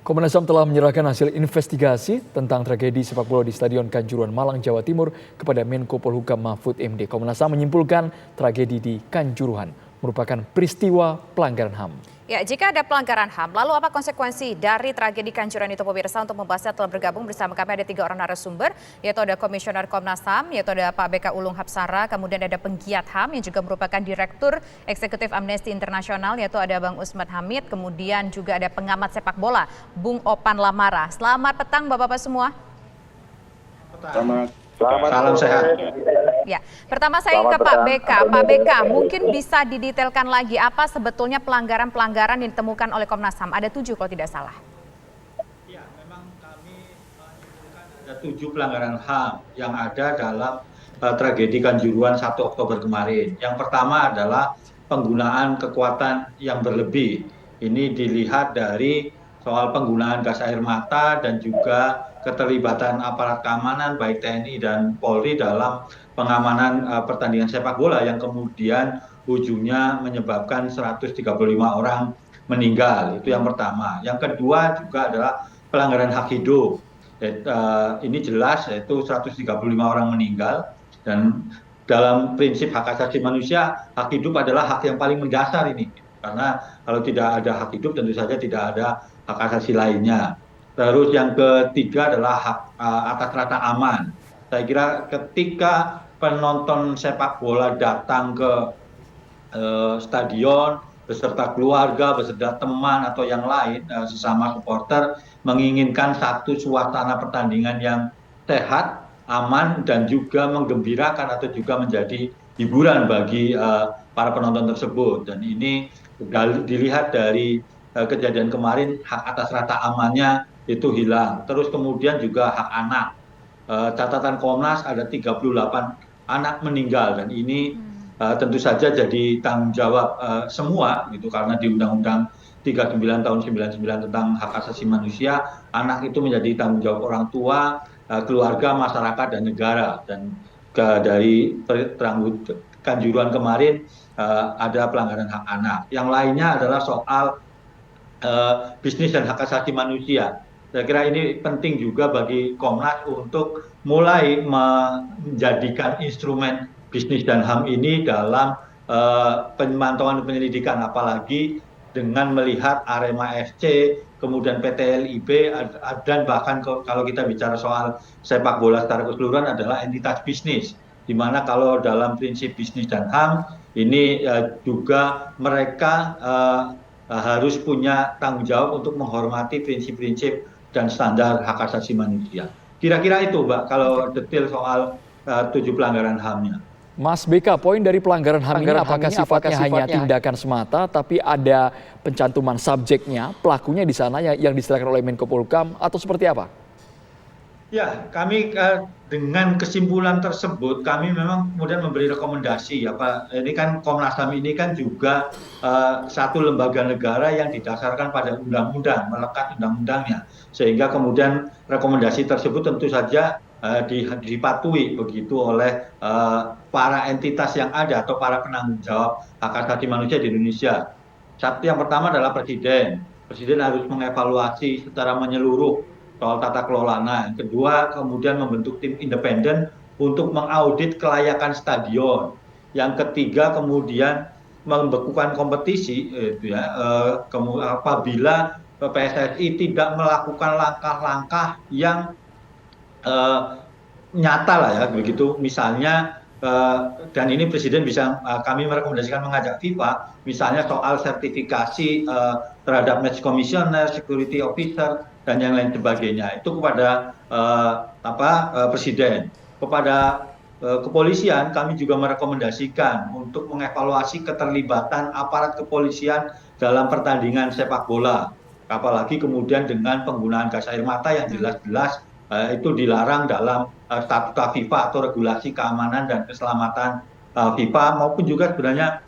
Komnas HAM telah menyerahkan hasil investigasi tentang tragedi sepak bola di Stadion Kanjuruhan Malang, Jawa Timur kepada Menko Polhukam Mahfud MD. Komnas HAM menyimpulkan tragedi di Kanjuruhan merupakan peristiwa pelanggaran HAM. Ya, jika ada pelanggaran HAM, lalu apa konsekuensi dari tragedi Kanjuruhan itu, pemirsa? Untuk membahasnya telah bergabung bersama kami ada 3 orang narasumber, yaitu ada Komisioner Komnas HAM, yaitu ada Pak BK Ulung Hapsara, kemudian ada penggiat HAM yang juga merupakan Direktur Eksekutif Amnesty International, yaitu ada Bang Usman Hamid, kemudian juga ada pengamat sepak bola, Bung Opan Lamara. Selamat petang Bapak-Bapak semua. Selamat Salam sehat. Ya, pertama saya ke Pak BK. Pak BK, mungkin bisa didetailkan lagi apa sebetulnya pelanggaran-pelanggaran yang ditemukan oleh Komnas HAM? Ada 7 kalau tidak salah. Ya, memang kami menyimpulkan ada 7 pelanggaran HAM yang ada dalam tragedi Kanjuruhan 1 Oktober kemarin. Yang pertama adalah penggunaan kekuatan yang berlebih. Ini dilihat dari soal penggunaan gas air mata dan juga keterlibatan aparat keamanan baik TNI dan Polri dalam pengamanan pertandingan sepak bola yang kemudian ujungnya menyebabkan 135 orang meninggal. Itu yang pertama. Yang kedua juga adalah pelanggaran hak hidup. Ini jelas yaitu 135 orang meninggal, dan dalam prinsip hak asasi manusia hak hidup adalah hak yang paling mendasar ini. Karena kalau tidak ada hak hidup tentu saja tidak ada hak asasi lainnya. Terus yang ketiga adalah hak atas rasa aman. Saya kira ketika penonton sepak bola datang ke stadion beserta keluarga, beserta teman atau yang lain, sesama supporter, menginginkan satu suasana pertandingan yang sehat, aman, dan juga menggembirakan atau juga menjadi hiburan bagi para penonton tersebut. Dan ini dilihat dari kejadian kemarin, hak atas rasa amannya itu hilang. Terus kemudian juga hak anak. Catatan Komnas ada 38 anak meninggal, dan ini tentu saja jadi tanggung jawab semua gitu, karena di Undang-Undang 39 tahun 99 tentang hak asasi manusia, anak itu menjadi tanggung jawab orang tua, keluarga, masyarakat, dan negara. Dan dari Kanjuruhan kemarin ada pelanggaran hak anak. Yang lainnya adalah soal bisnis dan hak asasi manusia. Saya kira ini penting juga bagi Komnas untuk mulai menjadikan instrumen bisnis dan HAM ini dalam pemantauan dan penyelidikan, apalagi dengan melihat Arema FC, kemudian PT LIB, dan bahkan kalau kita bicara soal sepak bola secara keseluruhan adalah entitas bisnis, di mana kalau dalam prinsip bisnis dan HAM ini juga mereka harus punya tanggung jawab untuk menghormati prinsip-prinsip dan standar hak asasi manusia. Kira-kira itu, Mbak, kalau detail soal 7 pelanggaran HAM-nya. Mas BK, poin dari pelanggaran HAM ini apakah sifatnya hanya tindakan semata, tapi ada pencantuman subjeknya, pelakunya di sana yang diserahkan oleh Menko Polhukam, atau seperti apa? Ya, kami dengan kesimpulan tersebut kami memang kemudian memberi rekomendasi. Ini kan Komnas HAM ini kan juga satu lembaga negara yang didasarkan pada undang-undang, melekat undang-undangnya, sehingga kemudian rekomendasi tersebut tentu saja dipatuhi begitu oleh para entitas yang ada atau para penanggung jawab hak asasi manusia di Indonesia. Satu, yang pertama adalah Presiden. Presiden harus mengevaluasi secara menyeluruh soal tata kelola. Yang kedua, kemudian membentuk tim independen untuk mengaudit kelayakan stadion. Yang ketiga, kemudian membekukan kompetisi, apabila PSSI tidak melakukan langkah-langkah yang nyata lah ya, begitu. Misalnya, dan ini Presiden bisa, kami merekomendasikan mengajak FIFA, misalnya soal sertifikasi terhadap match commissioner, security officer, dan yang lain sebagainya, itu kepada Presiden. Kepada kepolisian kami juga merekomendasikan untuk mengevaluasi keterlibatan aparat kepolisian dalam pertandingan sepak bola, apalagi kemudian dengan penggunaan gas air mata yang jelas-jelas itu dilarang dalam statuta FIFA atau regulasi keamanan dan keselamatan FIFA, maupun juga sebenarnya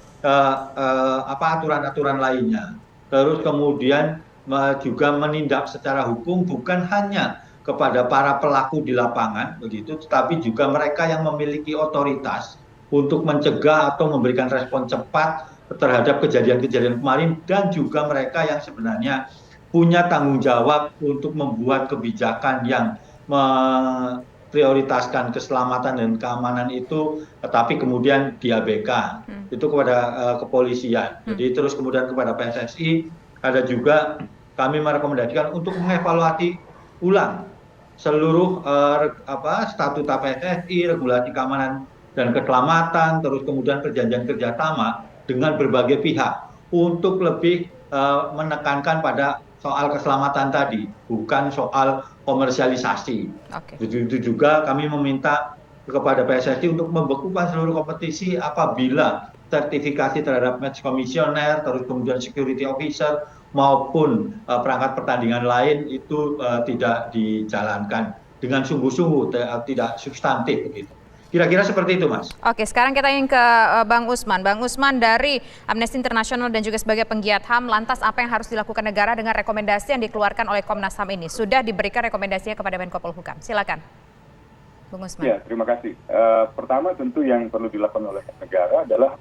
aturan-aturan lainnya. Terus kemudian juga menindak secara hukum bukan hanya kepada para pelaku di lapangan begitu, tetapi juga mereka yang memiliki otoritas untuk mencegah atau memberikan respon cepat terhadap kejadian-kejadian kemarin, dan juga mereka yang sebenarnya punya tanggung jawab untuk membuat kebijakan yang memprioritaskan keselamatan dan keamanan itu, tapi kemudian diabaikan. Itu kepada kepolisian. Jadi terus kemudian kepada PSSI ada juga kami merekomendasikan untuk mengevaluasi ulang seluruh statuta PSSI, regulasi keamanan dan keselamatan, terus kemudian perjanjian kerjasama dengan berbagai pihak untuk lebih menekankan pada soal keselamatan tadi, bukan soal komersialisasi. Oke. Begitu juga kami meminta kepada PSSI untuk membekukan seluruh kompetisi apabila sertifikasi terhadap match komisioner, terus kemudian security officer maupun perangkat pertandingan lain itu tidak dijalankan dengan sungguh-sungguh, tidak substantif begitu. Kira-kira seperti itu, Mas. Oke, sekarang kita ingin ke Bang Usman. Bang Usman, dari Amnesty International dan juga sebagai penggiat HAM, lantas apa yang harus dilakukan negara dengan rekomendasi yang dikeluarkan oleh Komnas HAM ini? Sudah diberikan rekomendasinya kepada Menko Polhukam. Silakan, Bang Usman. Ya, terima kasih. Pertama tentu yang perlu dilakukan oleh negara adalah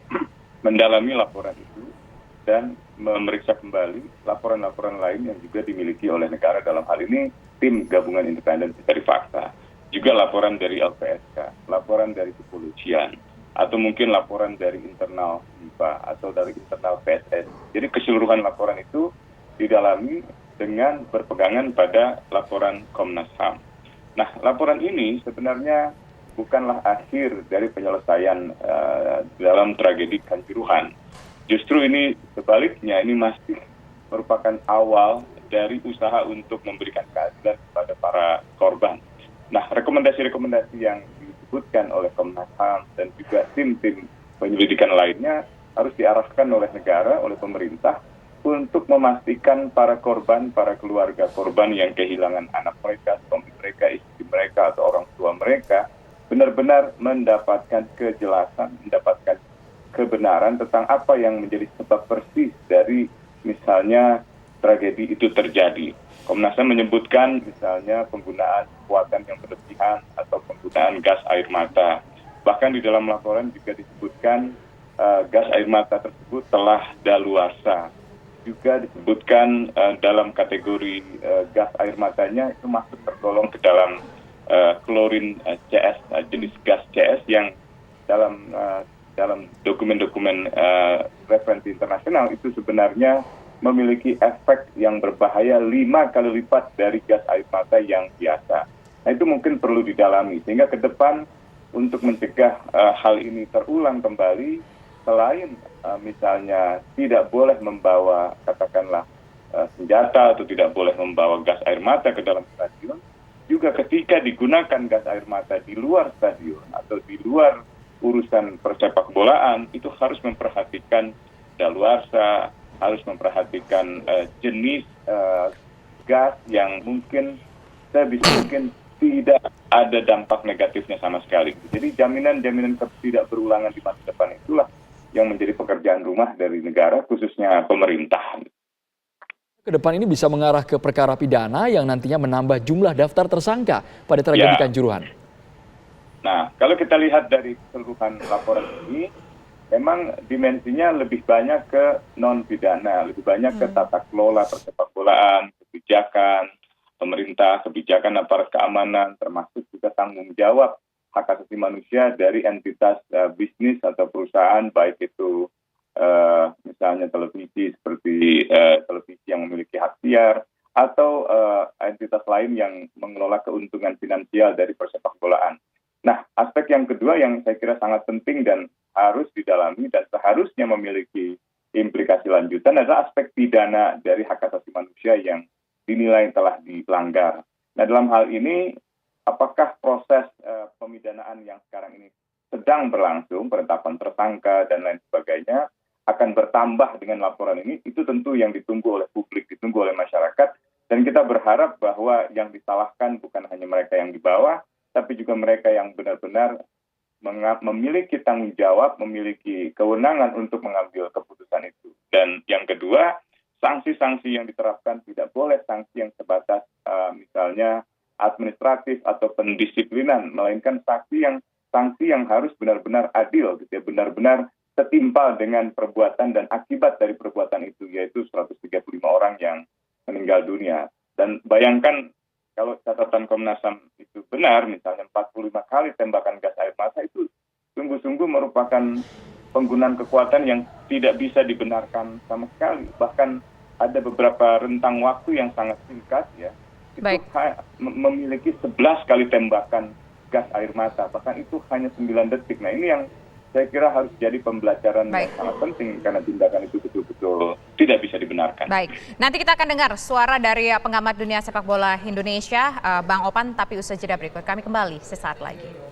mendalami laporan itu dan memeriksa kembali laporan-laporan lain yang juga dimiliki oleh negara, dalam hal ini tim gabungan independen pencari fakta, juga laporan dari LPSK, laporan dari kepolisian, atau mungkin laporan dari internal MIPA atau dari internal PSS. Jadi keseluruhan laporan itu didalami dengan berpegangan pada laporan Komnas HAM. Nah, laporan ini sebenarnya bukanlah akhir dari penyelesaian dalam tragedi Kanjuruhan. Justru ini sebaliknya, ini masih merupakan awal dari usaha untuk memberikan keadilan kepada para korban. Nah, rekomendasi-rekomendasi yang disebutkan oleh Komnas HAM dan juga tim-tim penyelidikan lainnya harus diarahkan oleh negara, oleh pemerintah, untuk memastikan para korban, para keluarga korban yang kehilangan anak mereka, suami mereka, istri mereka, atau orang tua mereka, benar-benar mendapatkan kejelasan, mendapatkan kebenaran tentang apa yang menjadi sebab persis dari misalnya tragedi itu terjadi. Komnas HAM menyebutkan misalnya penggunaan kekuatan yang berlebihan atau penggunaan gas air mata. Bahkan di dalam laporan juga disebutkan gas air mata tersebut telah daluarsa. Juga disebutkan dalam kategori gas air matanya itu masuk tergolong ke dalam klorin CS, jenis gas CS yang dalam dokumen-dokumen referensi internasional itu sebenarnya memiliki efek yang berbahaya 5 kali lipat dari gas air mata yang biasa. Nah, itu mungkin perlu didalami sehingga ke depan untuk mencegah hal ini terulang kembali, selain misalnya tidak boleh membawa katakanlah senjata atau tidak boleh membawa gas air mata ke dalam stadion, juga ketika digunakan gas air mata di luar stadion atau di luar urusan persepak bolaan, itu harus memperhatikan daluarsa, harus memperhatikan jenis gas yang mungkin mungkin tidak ada dampak negatifnya sama sekali. Jadi jaminan-jaminan tidak berulangan di masa depan itulah yang menjadi pekerjaan rumah dari negara, khususnya pemerintah. Ke depan ini bisa mengarah ke perkara pidana yang nantinya menambah jumlah daftar tersangka pada tragedi Kanjuruhan. Nah, kalau kita lihat dari keseluruhan laporan ini, memang dimensinya lebih banyak ke non-pidana, lebih banyak ke tata kelola persepak bolaan, kebijakan pemerintah, kebijakan aparat keamanan, termasuk juga tanggung jawab hak asasi manusia dari entitas bisnis atau perusahaan, baik itu misalnya televisi seperti televisi yang memiliki hak siar, atau entitas lain yang mengelola keuntungan finansial dari persepak bolaan. Nah, aspek yang kedua yang saya kira sangat penting dan harus didalami dan seharusnya memiliki implikasi lanjutan adalah aspek pidana dari hak asasi manusia yang dinilai telah dilanggar. Nah, dalam hal ini, apakah proses pemidanaan yang sekarang ini sedang berlangsung, penetapan tersangka dan lain sebagainya, akan bertambah dengan laporan ini, itu tentu yang ditunggu oleh publik, ditunggu oleh masyarakat, dan kita berharap bahwa yang disalahkan bukan hanya mereka yang di bawah, tapi juga mereka yang benar-benar memiliki tanggung jawab, memiliki kewenangan untuk mengambil keputusan itu. Dan yang kedua, sanksi-sanksi yang diterapkan tidak boleh sanksi yang sebatas misalnya administratif atau pendisiplinan, melainkan sanksi yang harus benar-benar adil, gitu ya, benar-benar setimpal dengan perbuatan dan akibat dari perbuatan itu, yaitu 135 orang yang meninggal dunia. Dan bayangkan kalau catatan Komnas HAM itu benar, misalnya 45 kali tembakan gas air mata itu sungguh-sungguh merupakan penggunaan kekuatan yang tidak bisa dibenarkan sama sekali. Bahkan ada beberapa rentang waktu yang sangat singkat ya, itu memiliki 11 kali tembakan gas air mata, bahkan itu hanya 9 detik. Nah ini yang saya kira harus jadi pembelajaran yang sangat penting karena tindakan itu betul-betul tidak bisa dibenarkan. Baik, nanti kita akan dengar suara dari pengamat dunia sepak bola Indonesia, Bang Opan, tapi usai jeda berikut. Kami kembali sesaat lagi.